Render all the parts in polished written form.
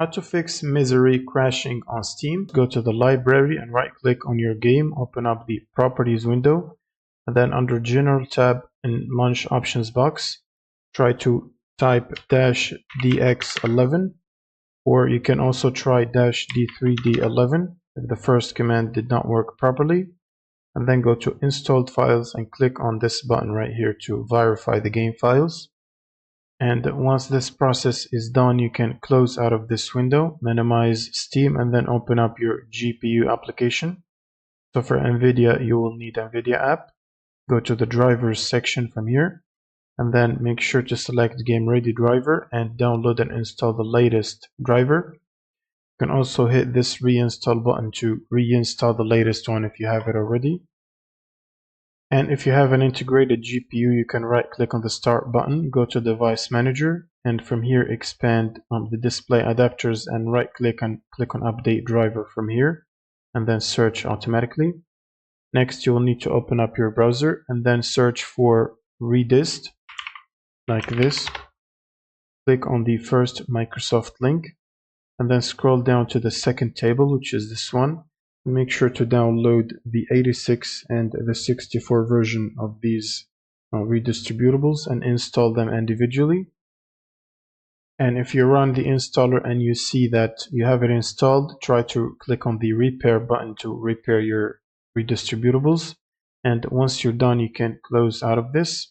How to fix misery crashing on Steam. Go to the library and right click on your game, open up the properties window, and then under general tab in launch options box, try to type -dx11, or you can also try -d3d11 if the first command did not work properly, and then go to installed files and click on this button right here to verify the game files. And once this process is done, you can close out of this window, minimize Steam, and then open up your GPU application. So for NVIDIA, you will need NVIDIA app. Go to the drivers section from here, and then make sure to select Game Ready driver and download and install the latest driver. You can also hit this reinstall button to reinstall the latest one if you have it already. And if you have an integrated GPU, you can right click on the start button, go to device manager, and from here expand the display adapters and right click and click on update driver from here, and then search automatically. Next, you will need to open up your browser and then search for redist like this. Click on the first Microsoft link and then scroll down to the second table, which is this one. Make sure to download the 86 and the 64 version of these redistributables and install them individually. And if you run the installer and you see that you have it installed, try to click on the repair button to repair your redistributables. And once you're done, you can close out of this.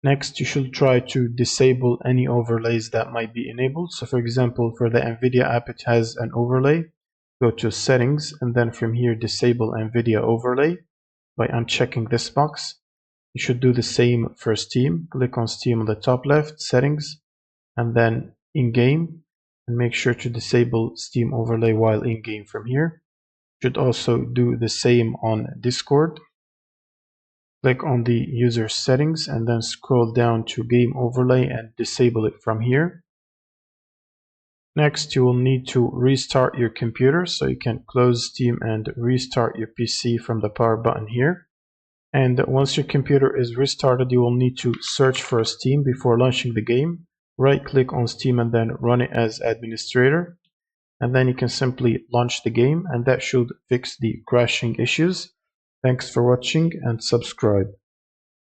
Next, you should try to disable any overlays that might be enabled. So for example, for the NVIDIA app, it has an overlay. Go to settings and then from here disable NVIDIA overlay by unchecking this box. You should do the same for Steam. Click on Steam on the top left, settings, and then in-game, and make sure to disable Steam overlay while in-game from here. You should also do the same on Discord. Click on the user settings and then scroll down to game overlay and disable it from here. Next, you will need to restart your computer, so you can close Steam and restart your PC from the power button here. And once your computer is restarted, you will need to search for Steam before launching the game. Right click on Steam and then run it as administrator. And then you can simply launch the game, and that should fix the crashing issues. Thanks for watching and subscribe.